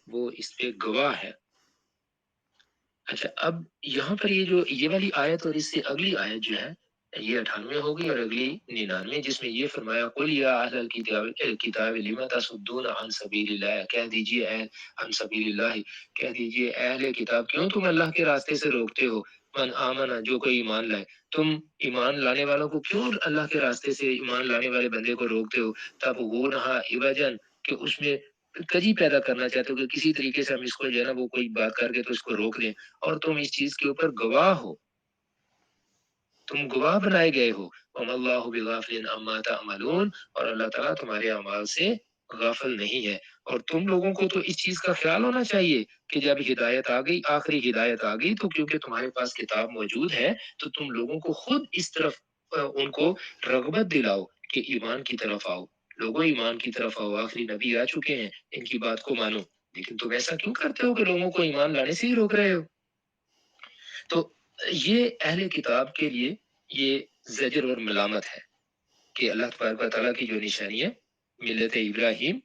وہ اس پہ گواہ ہے۔ اچھا، اب یہاں پر یہ والی آیت اور اس سے اگلی آیت جو ہے یہ 98 ہوگی اور اگلی 99، جس میں یہ فرمایا قل یا اہل الکتاب لم تصدون عن سبیل اللہ، کہہ دیجئے عن سبیل اللہ، کہہ دیجئے اہل کتاب کیوں تم اللہ کے راستے سے روکتے ہو، من آمنا جو کوئی ایمان لائے، تم ایمان لانے والوں کو کیوں اللہ کے راستے سے ایمان لانے والے بندے کو روکتے ہو، تب وہ نہا عوجن کہ اس میں کجی پیدا کرنا چاہتے ہو کہ کسی طریقے سے ہم اس کو جو ہے نا وہ کوئی بات کر کے تو اس کو روک دیں، اور تم اس چیز کے اوپر گواہ ہو، تم گواہ بنائے گئے ہو، وما اللہ بغافل عما تعملون، اور اللہ تعالیٰ تمہارے اعمال سے غافل نہیں ہے۔ اور تم لوگوں کو تو اس چیز کا خیال ہونا چاہیے کہ جب ہدایت آ گئی، آخری ہدایت آ گئی، تو کیونکہ تمہارے پاس کتاب موجود ہے تو تم لوگوں کو خود اس طرف ان کو رغبت دلاؤ کہ ایمان کی طرف آؤ، لوگوں ایمان کی طرف آؤ، آخری نبی آ چکے ہیں، ان کی بات کو مانو، لیکن تم ایسا کیوں کرتے ہو کہ لوگوں کو ایمان لانے سے ہی روک رہے ہو؟ تو یہ اہل کتاب کے لیے یہ زجر اور ملامت ہے کہ اللہ تبارک و تعالیٰ کی جو نشانی ہے ملت ابراہیم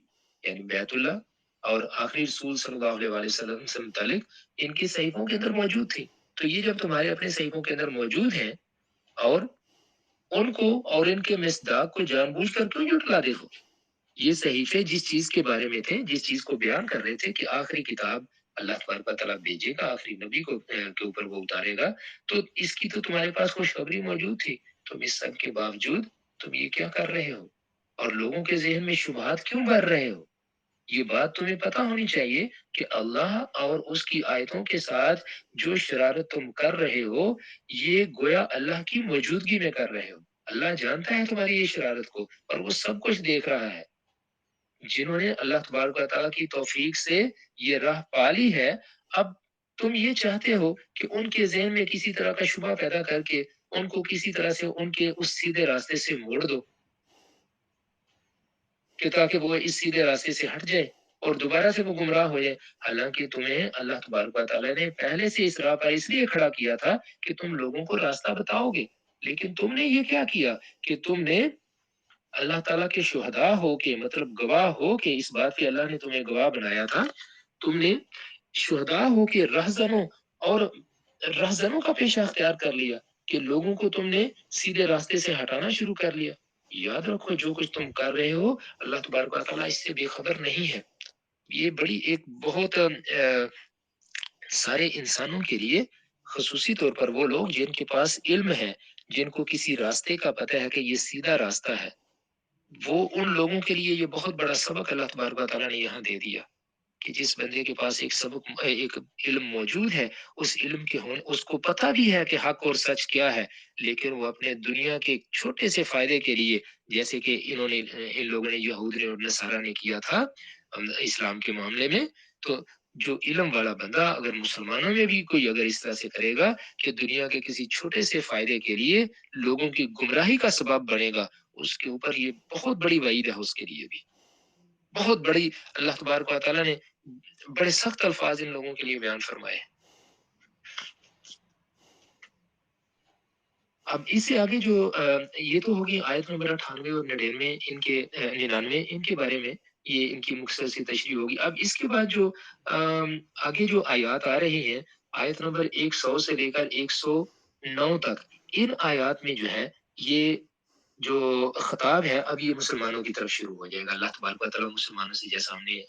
یعنی بیت اللہ اور آخری رسول صلی اللہ علیہ وسلم سے متعلق ان کی صحیفوں کے اندر موجود تھی، تو یہ جب تمہارے اپنے صحیفوں کے اندر موجود ہیں اور ان کو اور ان کے مصداق کو جان بوجھ کر کیوں جھٹلا دے ہو؟ یہ صحیفے جس چیز کے بارے میں تھے، جس چیز کو بیان کر رہے تھے کہ آخری کتاب اللہ تبارک و تعالیٰ بھیجے گا، آخری نبی کو کے اوپر وہ اتارے گا، تو اس کی تو تمہارے پاس خوشخبری موجود تھی، تم اس سب کے باوجود تم یہ کیا کر رہے ہو اور لوگوں کے ذہن میں شبہات کیوں بھر رہے ہو؟ یہ بات تمہیں پتہ ہونی چاہیے کہ اللہ اور اس کی آیتوں کے ساتھ جو شرارت تم کر رہے ہو یہ گویا اللہ کی موجودگی میں کر رہے ہو، اللہ جانتا ہے تمہاری یہ شرارت کو اور وہ سب کچھ دیکھ رہا ہے۔ جنہوں نے اللہ تبارک و تعالیٰ کی توفیق سے یہ راہ پالی ہے، اب تم یہ چاہتے ہو کہ ان کے ذہن میں کسی طرح کا شبہ پیدا کر کے ان کو کسی طرح سے ان کے اس سیدھے راستے سے موڑ دو کہ تاکہ وہ اس سیدھے راستے سے ہٹ جائے اور دوبارہ سے وہ گمراہ ہو جائے، حالانکہ تمہیں اللہ تبارک و تعالیٰ نے پہلے سے اس راہ پر اس لیے کھڑا کیا تھا کہ تم لوگوں کو راستہ بتاؤ گے، لیکن تم نے یہ کیا کیا کہ تم نے اللہ تعالیٰ کے شہداء ہو کے مطلب گواہ ہو کے اس بات کے اللہ نے تمہیں گواہ بنایا تھا، تم نے شہداء ہو کے رہزنوں اور رہزنوں کا پیشہ اختیار کر لیا کہ لوگوں کو تم نے سیدھے راستے سے ہٹانا شروع کر لیا۔ یاد رکھو جو کچھ تم کر رہے ہو اللہ تبارک و تعالیٰ اس سے بے خبر نہیں ہے۔ یہ بڑی ایک بہت سارے انسانوں کے لیے خصوصی طور پر وہ لوگ جن کے پاس علم ہے، جن کو کسی راستے کا پتہ ہے کہ یہ سیدھا راستہ ہے، وہ ان لوگوں کے لیے یہ بہت بڑا سبق اللہ تبارک و تعالیٰ نے یہاں دے دیا کہ جس بندے کے پاس ایک سبق ایک علم موجود ہے، اس علم کے ہونے اس کو پتہ بھی ہے کہ حق اور سچ کیا ہے، لیکن وہ اپنے دنیا کے چھوٹے سے فائدے کے لیے، جیسے کہ انہوں نے ان لوگوں نے یہود نے اور نصارہ نے کیا تھا اسلام کے معاملے میں، تو جو علم والا بندہ اگر مسلمانوں میں بھی کوئی اگر اس طرح سے کرے گا کہ دنیا کے کسی چھوٹے سے فائدے کے لیے لوگوں کی گمراہی کا سبب بنے گا، اس کے اوپر یہ بہت بڑی وعید ہے، اس کے لیے بھی بہت بڑی، اللہ تبارک و تعالیٰ نے بڑے سخت الفاظ ان لوگوں کے لیے بیان فرمائے۔ اب اس سے آگے جو یہ تو ہوگی آیت نمبر 98 اور 99 ان کے 99 ان کے بارے میں یہ ان کی مختصر سی تشریح ہوگی۔ اب اس کے بعد جو آگے جو آیات آ رہی ہیں، آیت نمبر 100 سے لے کر 109 تک، ان آیات میں جو ہے یہ جو خطاب ہے اب یہ مسلمانوں کی طرف شروع ہو جائے گا۔ اللہ تبارک و تعالیٰ مسلمانوں سے، جیسا ہم نے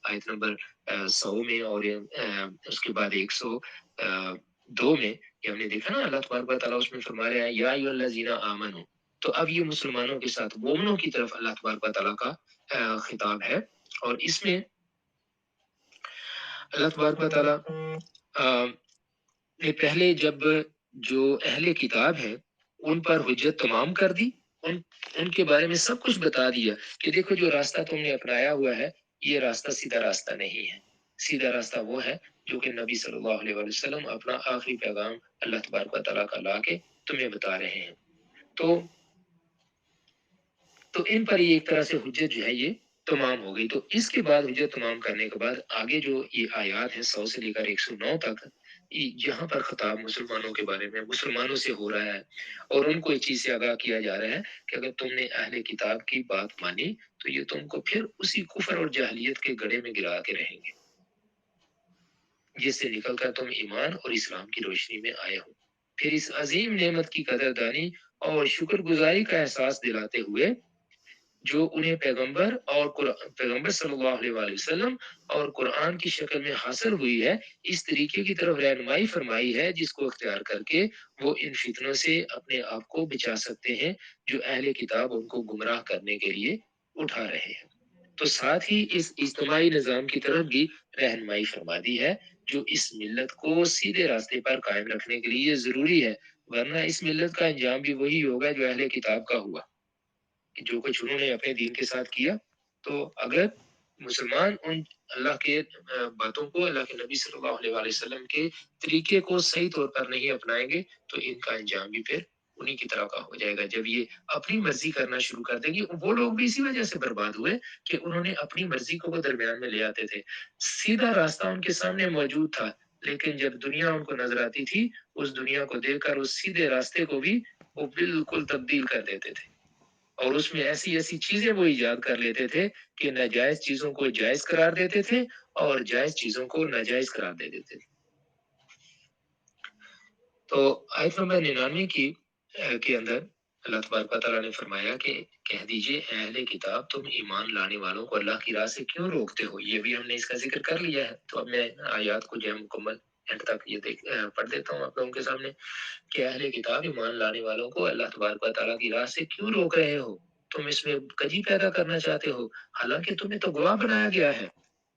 آیت نمبر 100 میں اور اس کے بعد 102 میں کہ ہم نے دیکھا نا، اللہ تبارک و تعالیٰ اس میں فرما رہا ہے یا ایھا الذین آمنوا، تو اب یہ مسلمانوں کے ساتھ مومنوں کی طرف اللہ تبارک و تعالیٰ کا خطاب ہے، اور اس میں اللہ تبارک و تعالیٰ نے پہلے جب جو اہل کتاب ہے ان پر حجت تمام کر دی، ان کے بارے میں سب کچھ بتا دیا کہ دیکھو جو راستہ تم نے اپنایا ہوا ہے یہ راستہ سیدھا راستہ نہیں ہے، سیدھا راستہ وہ ہے جو کہ نبی صلی اللہ علیہ وسلم اپنا آخری پیغام اللہ تبارک و تعالیٰ کا لا کے تمہیں بتا رہے ہیں، تو ان پر یہ ایک طرح سے حجت جو ہے یہ تمام ہو گئی۔ تو اس کے بعد حجت تمام کرنے کے بعد آگے جو یہ آیات ہیں 100 سے لے کر 109 تک، یہاں پر خطاب مسلمانوں کے بارے میں مسلمانوں سے ہو رہا ہے، اور ان کو اس چیز سے آگاہ کیا جا رہا ہے کہ اگر تم نے اہل کتاب کی بات مانی تو یہ تم کو پھر اسی کفر اور جاہلیت کے گڑھے میں گرا کے رہیں گے۔ جس سے نکل کر تم ایمان اور اسلام کی روشنی میں آئے ہو۔ پھر اس عظیم نعمت کی قدردانی اور شکر گزاری کا احساس دلاتے ہوئے جو انہیں پیغمبر صلی اللہ علیہ وآلہ وسلم اور قرآن کی شکل میں حاصل ہوئی ہے، اس طریقے کی طرف رہنمائی فرمائی ہے جس کو اختیار کر کے وہ ان فتنوں سے اپنے آپ کو بچا سکتے ہیں جو اہل کتاب ان کو گمراہ کرنے کے لیے اٹھا رہے ہیں۔ تو ساتھ ہی اس اجتماعی نظام کی طرف بھی رہنمائی فرما دی ہے جو اس ملت کو سیدھے راستے پر قائم رکھنے کے لیے ضروری ہے، ورنہ اس ملت کا انجام بھی وہی ہوگا جو اہل کتاب کا ہوا، کہ جو کچھ انہوں نے اپنے دین کے ساتھ کیا۔ تو اگر مسلمان ان اللہ کے باتوں کو، اللہ کے نبی صلی اللہ علیہ وآلہ وسلم کے طریقے کو صحیح طور پر نہیں اپنائیں گے تو ان کا انجام بھی پھر انہی کی طرح کا ہو جائے گا۔ جب یہ اپنی مرضی کرنا شروع کر دیں گے، وہ لوگ بھی اسی وجہ سے برباد ہوئے کہ انہوں نے اپنی مرضی کو وہ درمیان میں لے آتے تھے۔ سیدھا راستہ ان کے سامنے موجود تھا، لیکن جب دنیا ان کو نظر آتی تھی، اس دنیا کو دیکھ کر اس سیدھے راستے کو بھی وہ بالکل تبدیل کر دیتے تھے، اور اس میں ایسی ایسی چیزیں وہ ایجاد کر لیتے تھے کہ ناجائز چیزوں کو جائز قرار دیتے تھے اور جائز چیزوں کو ناجائز قرار دے دیتے تھے۔ تو آیت نمبر 99 کے اندر اللہ تبارک و تعالیٰ نے فرمایا کہ کہہ دیجئے اے اہل کتاب، تم ایمان لانے والوں کو اللہ کی راہ سے کیوں روکتے ہو؟ یہ بھی ہم نے اس کا ذکر کر لیا ہے، تو اب میں آیات کو جو ہے مکمل اینڈ تک یہ پڑھ دیتا ہوں آپ لوگوں کے سامنے کہ اہل کتاب، ایمان لانے والوں کو اللہ تبارک و تعالیٰ کی راہ سے کیوں روک رہے ہو؟ تم اس میں کجی پیدا کرنا چاہتے ہو، حالانکہ تمہیں تو گواہ بنایا گیا ہے،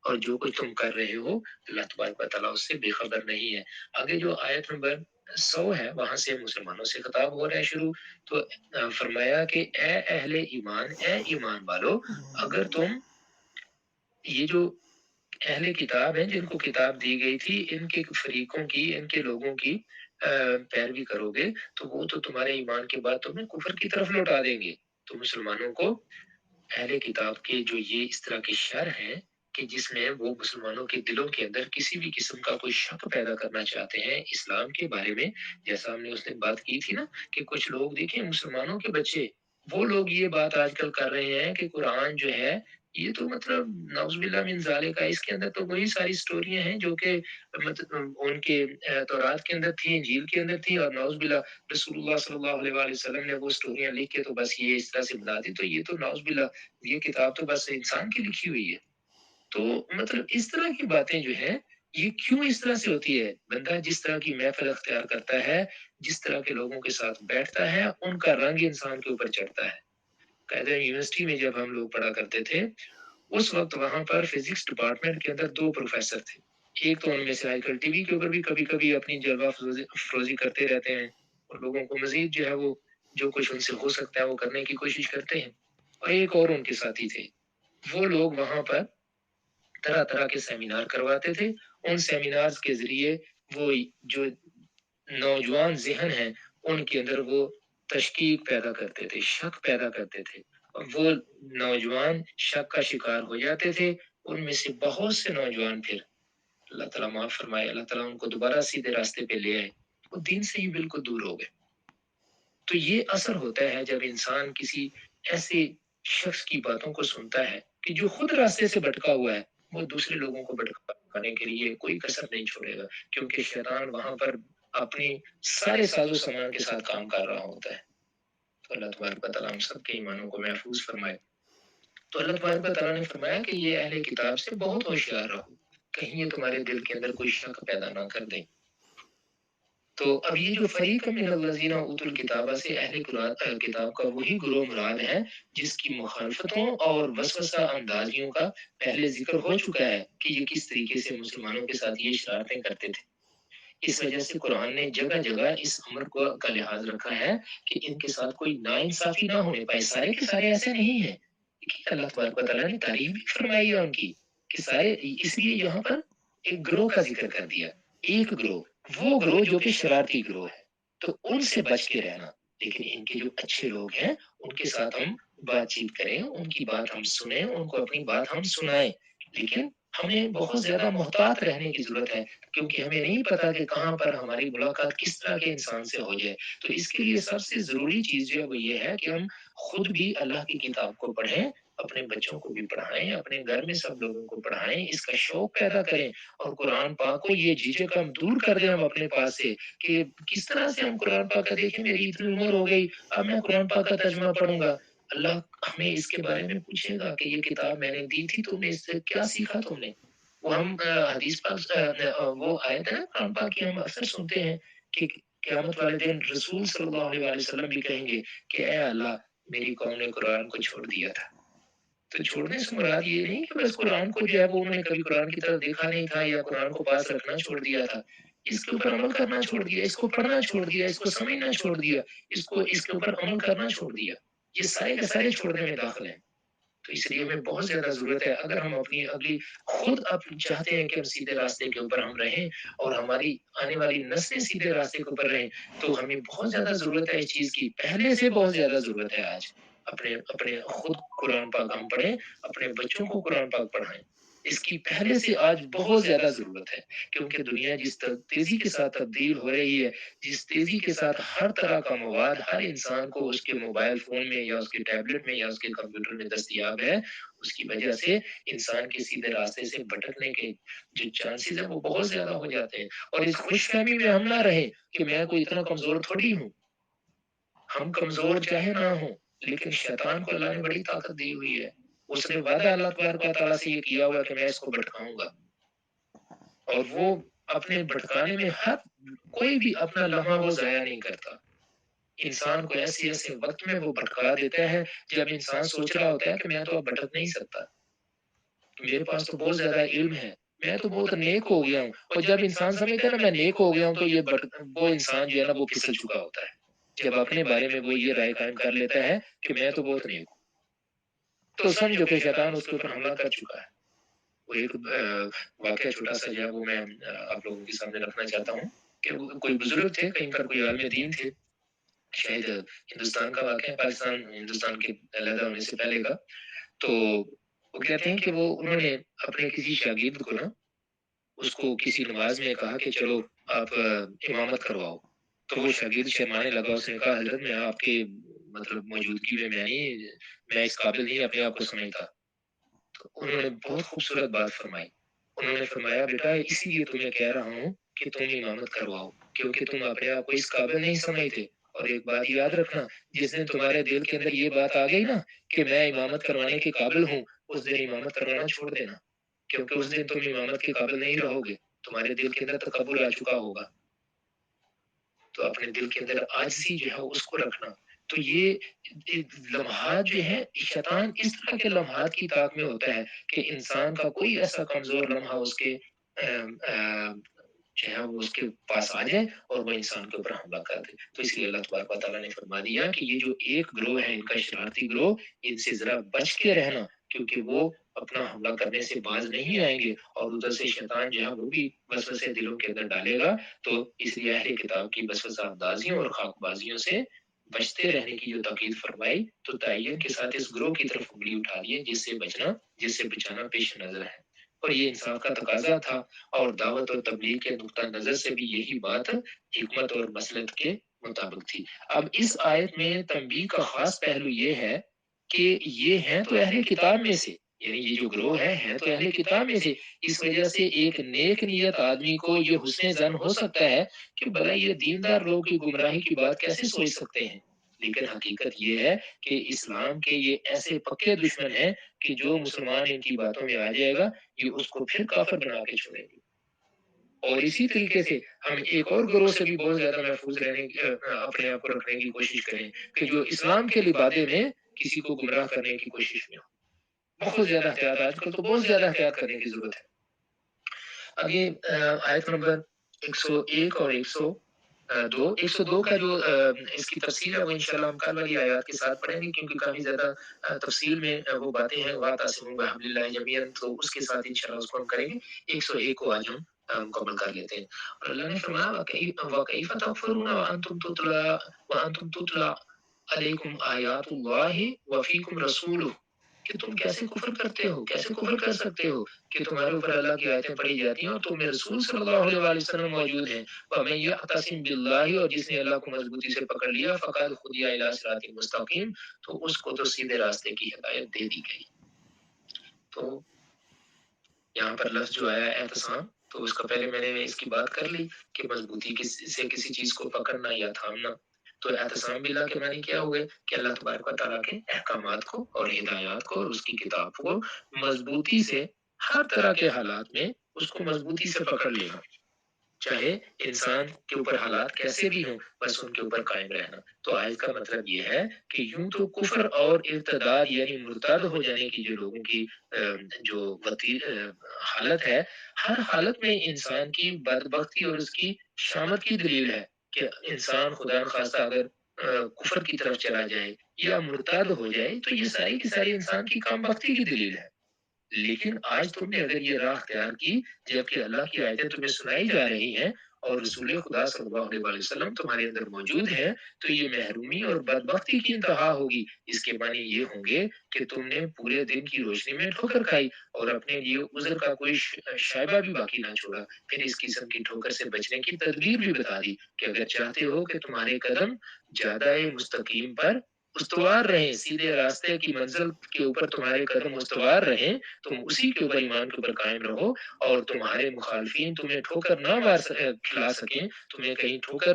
اور جو کچھ تم کر رہے ہو اللہ تبارک و تعالیٰ اس سے بے خبر نہیں ہے۔ آگے جو آیت نمبر 100 ہے وہاں سے مسلمانوں سے خطاب ہو رہا ہے شروع، تو فرمایا کہ اے اہل ایمان، اے ایمان والو، اگر تم یہ جو اہل کتاب ہیں جن کو کتاب دی گئی تھی، ان کے فریقوں کی، ان کے لوگوں کی پیروی کرو گے تو وہ تو تمہارے ایمان کے بعد تمہیں کفر کی طرف لوٹا دیں گے۔ تو مسلمانوں کو اہل کتاب کے جو یہ اس طرح کے شر ہیں کہ جس میں وہ مسلمانوں کے دلوں کے اندر کسی بھی قسم کا کوئی شک پیدا کرنا چاہتے ہیں اسلام کے بارے میں، جیسا ہم نے اس دن بات کی تھی نا کہ کچھ لوگ دیکھیں مسلمانوں کے بچے، وہ لوگ یہ بات آج کل کر رہے ہیں کہ قرآن جو ہے یہ تو مطلب نعوذ باللہ من ذالک، اس کے اندر تو وہی ساری سٹوریاں ہیں جو کہ مطلب ان کے تورات کے اندر تھی، انجیل کے اندر تھی، اور نعوذ باللہ رسول اللہ صلی اللہ علیہ وآلہ وسلم نے وہ سٹوریاں لکھ کے تو بس یہ اس طرح سے بنا دی، تو یہ تو نعوذ باللہ یہ کتاب تو بس انسان کی لکھی ہوئی ہے۔ تو مطلب اس طرح کی باتیں جو ہیں یہ کیوں اس طرح سے ہوتی ہے؟ بندہ جس طرح کی محفل اختیار کرتا ہے، جس طرح کے لوگوں کے ساتھ بیٹھتا ہے، ان کا رنگ انسان کے اوپر چڑھتا ہے۔ قاعدہ یونیورسٹی میں جب ہم لوگ پڑھا کرتے تھے اس وقت وہاں پر فزکس ڈپارٹمنٹ کے اندر 2 پروفیسر تھے، ایک تو ان میں سے آج کل ٹی وی کے اوپر بھی کبھی کبھی اپنی جلوہ فروزی کرتے رہتے ہیں اور لوگوں کو مزید جو ہے وہ جو کچھ ان سے ہو سکتا ہے وہ کرنے کی کوشش کرتے ہیں، اور ایک اور ان کے ساتھی تھے، وہ لوگ وہاں پر طرح طرح کے سیمینار کرواتے تھے، ان سیمینارز کے ذریعے وہ جو نوجوان ذہن ہیں ان کے اندر وہ تشکیک پیدا کرتے تھے، شک پیدا کرتے تھے، اور وہ نوجوان شک کا شکار ہو جاتے تھے، ان میں سے بہت سے نوجوان پھر اللہ تعالیٰ معاف فرمائے، اللہ تعالیٰ ان کو دوبارہ سیدھے راستے پہ لے آئے، وہ دین سے ہی بالکل دور ہو گئے۔ تو یہ اثر ہوتا ہے جب انسان کسی ایسے شخص کی باتوں کو سنتا ہے کہ جو خود راستے سے بھٹکا ہوا ہے، وہ دوسرے لوگوں کو بھٹکانے کے لیے کوئی کسر نہیں چھوڑے گا، کیونکہ شیطان وہاں پر اپنی سارے ساز و سامان کے ساتھ کام کر رہا ہوتا ہے۔ تو اللہ تبارک و تعالیٰ ہم سب کے ایمانوں کو محفوظ فرمائے۔ تو اللہ تبارک و تعالیٰ نے فرمایا کہ یہ اہل کتاب سے بہت ہوشیار رہو، کہیں یہ تمہارے دل کے اندر کوئی شک پیدا نہ کر دیں۔ تو اب یہ جو فریق من الذین اوتوا الکتاب سے اہل کتاب کا وہی گروہ مراد ہے جس کی مخالفتوں اور وسوسہ اندازیوں کا پہلے ذکر ہو چکا ہے کہ یہ کس طریقے سے مسلمانوں کے ساتھ یہ شرارتیں کرتے تھے۔ اس وجہ سے قرآن نے جگہ جگہ اس امر کا لحاظ رکھا ہے کہ ان کے ساتھ کوئی ناانصافی نہ ہونے پائے، سارے کے سارے ایسے نہیں ہیں۔ اللہ تبارک و تعالیٰ نے تعریف بھی فرمائی ہے ان کی کہ سارے، اس لیے یہاں پر ایک گروہ کا ذکر کر دیا، ایک گروہ، وہ گروہ جو کہ شرارتی گروہ ہے، تو ان سے بچ کے رہنا، لیکن ان کے جو اچھے لوگ ہیں ان کے ساتھ ہم بات چیت کریں، ان کی بات ہم سنیں، ان کو اپنی بات ہم سنائیں، لیکن ہمیں بہت زیادہ محتاط رہنے کی ضرورت ہے کیونکہ ہمیں نہیں پتا کہ کہاں پر ہماری ملاقات کس طرح کے انسان سے ہو جائے۔ تو اس کے لیے سب سے ضروری چیز جو ہے وہ یہ ہے کہ ہم خود بھی اللہ کی کتاب کو پڑھیں اپنے بچوں کو بھی پڑھائیں، اپنے گھر میں سب لوگوں کو پڑھائیں، اس کا شوق پیدا کریں اور قرآن پاک کو یہ جھجک ہم دور کر دیں ہم اپنے پاس سے کہ کس طرح سے ہم قرآن پاک کا دیکھیں میری اتنی عمر ہو گئی اب میں قرآن پاک کا ترجمہ پڑھوں گا۔ اللہ ہمیں اس کے بارے میں پوچھے گا کہ یہ کتاب میں نے دی تھی تم نے اس سے کیا سیکھا تم نے؟ وہ ہم حدیث پاک وہ آیت ہے نا قرآن پاک کی ہم اکثر سنتے ہیں کہ قیامت والے دن رسول صلی اللہ علیہ وسلم بھی کہیں گے کہ اے اللہ میری قوم نے قرآن کو چھوڑ دیا تھا۔ تو چھوڑنے سے مراد یہ نہیں کہ بس قرآن کو جو ہے وہ انہوں نے کبھی قرآن کی طرف دیکھا نہیں تھا یا قرآن کو پاس رکھنا چھوڑ دیا تھا، اس کے اوپر عمل کرنا چھوڑ دیا، اس کو پڑھنا چھوڑ دیا، اس کو سمجھنا چھوڑ دیا، اس کے اوپر عمل کرنا چھوڑ دیا، یہ سارے کے سارے چھوڑنے میں داخل ہیں۔ تو اس لیے ہمیں بہت زیادہ ضرورت ہے اگر ہم اپنی اگلی خود چاہتے ہیں کہ ہم سیدھے راستے کے اوپر ہم رہیں اور ہماری آنے والی نسلیں سیدھے راستے کے اوپر رہیں تو ہمیں بہت زیادہ ضرورت ہے اس چیز کی، پہلے سے بہت زیادہ ضرورت ہے آج اپنے اپنے خود قرآن پاک ہم پڑھیں، اپنے بچوں کو قرآن پاک پڑھائیں، اس کی پہلے سے آج بہت زیادہ ضرورت ہے کیونکہ دنیا جس تیزی کے ساتھ تبدیل ہو رہی ہے، جس تیزی کے ساتھ ہر طرح کا مواد ہر انسان کو اس کے موبائل فون میں یا اس کے ٹیبلٹ میں یا اس کے کمپیوٹر میں دستیاب ہے، اس کی وجہ سے انسان کے سیدھے راستے سے بھٹکنے کے جو چانسز ہیں وہ بہت زیادہ ہو جاتے ہیں اور اس خوش فہمی میں ہم نہ رہیں کہ میں کوئی اتنا کمزور تھوڑی ہوں، ہم کمزور چاہے نہ ہوں لیکن شیطان کو اللہ نے بڑی طاقت دی ہوئی ہے، اس نے وعدہ اللہ تبارک و تعالیٰ سے یہ کیا ہوا کہ میں اس کو بھٹکاؤں گا اور وہ اپنے بھٹکانے میں ہر کوئی بھی اپنا لمحہ وہ ضائع نہیں کرتا، انسان کو ایسے ایسے وقت میں وہ بھٹکا دیتا ہے جب انسان سوچ رہا ہوتا ہے کہ میں تو اب بھٹک نہیں سکتا، میرے پاس تو بہت زیادہ علم ہے، میں تو بہت نیک ہو گیا ہوں، اور جب انسان سمجھتا ہے نا میں نیک ہو گیا ہوں تو وہ انسان جو ہے نا وہ پھسل چکا ہوتا ہے، جب اپنے بارے میں وہ یہ رائے قائم کر لیتا ہے کہ میں تو بہت نیک ہوں تو سمجھو کہ شیطان اس کے اوپر حملہ کر چکا ہے۔ وہ ایک واقعہ چھوٹا سا جو ہے وہ میں آپ لوگوں کے سامنے رکھنا چاہتا ہوں کہ کوئی بزرگ تھے، کہیں پر کوئی عالم دین تھے، شاید ہندوستان کا واقعہ، پاکستان ہندوستان کے علیحدہ ہونے سے پہلے کا، تو وہ کہتے ہیں کہ انہوں نے اپنے کسی شاگرد کو نا اس کو کسی نماز میں کہا کہ چلو آپ امامت کرواؤ، تو وہ شاگرد شرمانے لگا، اس نے کہا حضرت میں آپ کے مطلب موجودگی میں میں اس قابل نہیں اپنے آپ کو سمجھتا، تو انہوں نے بہت خوبصورت بات فرمائی، انہوں نے فرمایا بیٹا اسی لیے تمہیں کہہ رہا ہوں کہ تم امامت کرواؤ کیونکہ تم اپنے آپ کو اس قابل نہیں سمجھتے، اور ایک بات یاد رکھنا جس دن تمہارے دل کے اندر یہ بات آ گئی نا کہ میں امامت کروانے کے قابل ہوں، اس دن امامت کروانا چھوڑ دینا کیونکہ اس دن تم امامت کے قابل نہیں رہو گے، تمہارے دل کے اندر تکبر آ چکا ہوگا، تو اپنے دل کے اندر عاجزی جو ہے اس کو رکھنا۔ تو یہ لمحات جو ہیں شیطان اس طرح کے لمحات کی طاق میں ہوتا ہے کہ انسان کا کوئی ایسا کمزور لمحہ اس کے جو ہے وہ اس کے پاس آ جائے اور وہ انسان کے اوپر حملہ کر دے، تو اس لیے اللہ تبارک و تعالیٰ نے فرما دیا کہ یہ جو ایک گروہ ہے ان کا شرارتی گروہ، ان سے ذرا بچ کے رہنا کیونکہ وہ اپنا حملہ کرنے سے باز نہیں آئیں گے اور ادھر سے شیطان جو ہے وہ بھی وسوسے دلوں کے اندر ڈالے گا، تو اس لیے اہل کتاب کی وسوسہ اندازیوں اور خاک بازیوں سے بچتے رہنے کی جو تاکید فرمائی تو تعین کے ساتھ اس گروہ کی طرف انگلی اٹھا دیے جس سے بچانا پیش نظر ہے، اور یہ انسان کا تقاضا تھا اور دعوت اور تبلیغ کے نقطہ نظر سے بھی یہی بات حکمت اور مصلحت کے مطابق تھی۔ اب اس آیت میں تنبیہ کا خاص پہلو یہ ہے کہ یہ ہیں تو اہل کتاب میں سے، یعنی یہ جو گروہ ہے تو اہل کتاب میں سے، اس وجہ سے ایک نیک نیت آدمی کو یہ حسن ظن ہو سکتا ہے کہ بھلا یہ دیندار لوگ کی گمراہی کی بات کیسے سوچ سکتے ہیں، لیکن حقیقت یہ ہے کہ اسلام کے یہ ایسے پکے دشمن ہیں کہ جو مسلمان ان کی باتوں میں آ جائے گا یہ اس کو پھر کافر بنا کے چھوڑیں گے، اور اسی طریقے سے ہم ایک اور گروہ سے بھی بہت زیادہ محفوظ رہنے اپنے آپ کو رکھنے کی کوشش کریں کہ جو اسلام کے لبادے میں کسی کو گمراہ کرنے کی کوشش میں ہو، بہت زیادہ احتیاط، آج کل تو بہت زیادہ احتیاط کرنے کی ضرورت ہے۔ آگے آیت نمبر 101 اور 102 کا جو اس کی تفصیل ہے وہ انشاءاللہ ہم کل والی آیات کے ساتھ پڑھیں گے کیونکہ کافی زیادہ تفصیل میں وہ باتیں ہیں، وَاعْتَصِمُوا بِحَبْلِ اللَّهِ جَمِيعًا، تو اس کے ساتھ انشاءاللہ اس کو ہم کریں گے۔ 101 کو آج ہم مکمل کر لیتے ہیں، اور اللہ نے فرمایا وَكَيْفَ تَكْفُرُونَ وَأَنْتُمْ تُتْلَىٰ عَلَيْكُمْ آيَاتُ اللَّهِ وَفِيكُمْ رَسُولُهُ، کہ تم کیسے کفر کرتے ہو، کیسے کفر کر سکتے ہو کہ تمہارے اوپر اللہ کی آیتیں پڑھی جاتی ہیں اور تم میں رسول صلی اللہ علیہ وآلہ وسلم موجود ہیں۔ وَمَن يَعْتَصِم بِاللَّهِ، اور جس نے اللہ کو مضبوطی سے پکڑ لیا، فقد هُدِیَ إِلَىٰ صِرَاطٍ مستقیم، تو اس کو تو سیدھے راستے کی ہدایت دے دی گئی۔ تو یہاں پر لفظ جو آیا ہے اعتصام، تو اس کا پہلے میں نے اس کی بات کر لی کہ مضبوطی سے کسی چیز کو پکڑنا یا تھامنا۔ تو اعتصام باللہ کے معنی کیا ہوئے کہ اللہ تبارک و تعالیٰ کے احکامات کو اور ہدایات کو اور اس کی کتاب کو مضبوطی سے ہر طرح کے حالات میں اس کو مضبوطی سے پکڑ لینا، چاہے انسان کے اوپر حالات کیسے بھی ہوں، بس ان کے اوپر قائم رہنا۔ تو آیت کا مطلب یہ ہے کہ یوں تو کفر اور ارتداد یعنی مرتد ہو جانے کی جو لوگوں کی جو حالت ہے، ہر حالت میں انسان کی بدبختی اور اس کی شامت کی دلیل ہے کہ انسان خدا نخواستہ اگر کفر کی طرف چلا جائے یا مرتد ہو جائے تو یہ ساری کی ساری انسان کی کم بختی کی دلیل ہے۔ لیکن آج تم نے اگر یہ راہ اختیار کی جبکہ اللہ کی آیتیں تمہیں سنائی جا رہی ہیں اور رسول خدا صلی اللہ علیہ وسلم تمہارے اندر موجود ہیں، تو یہ محرومی اور بدبختی کی انتہا ہوگی۔ اس کے معنی یہ ہوں گے کہ تم نے پورے دن کی روشنی میں ٹھوکر کھائی اور اپنے لیے عذر کا کوئی شائبہ بھی باقی نہ چھوڑا، پھر اس قسم کی ٹھوکر سے بچنے کی تدبیر بھی بتا دی کہ اگر چاہتے ہو کہ تمہارے قدم زیادہ مستقیم پر استوار رہیں، سیدھے راستے کی منزل کے اوپر تمہارے قدم استوار رہیں، تم اسی کے اوپر ایمان کے اوپر قائم رہو اور تمہارے مخالفین تمہیں ٹھوکر نہ کھلا سکیں، تمہیں کہیں ٹھوکر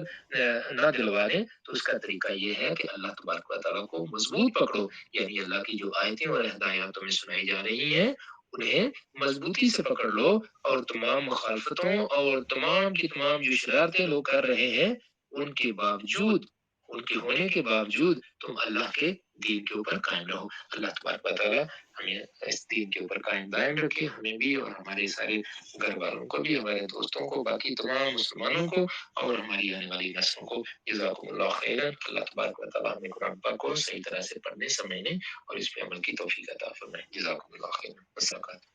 نہ دلوا دیں، تو اس کا طریقہ یہ ہے کہ اللہ تبارک و تعالیٰ کو مضبوط پکڑو، یعنی اللہ کی جو آیتیں اور ہدایات تمہیں سنائی جا رہی ہیں انہیں مضبوطی سے پکڑ لو اور تمام مخالفتوں اور تمام کی تمام جو شرارتیں لوگ کر رہے ہیں ان کے باوجود، ان کے ہونے کے باوجود تم اللہ کے دین کے اوپر قائم رہو۔ اللہ تبارک و تعالیٰ ہمیں اس دین کے اوپر قائم دائم رکھے، ہمیں بھی اور ہمارے سارے گھر والوں کو بھی، ہمارے دوستوں کو، باقی تمام مسلمانوں کو اور ہماری آنے والی نسلوں کو۔ جزاکم اللہ خیرا۔ اللہ تبارک و تعالیٰ ہمیں قرآن پاک کو صحیح طرح سے پڑھنے سمجھنے اور اس پہ عمل کی توفیق عطا فرمائے۔ جزاکم اللہ خیرا۔ السلام علیکم۔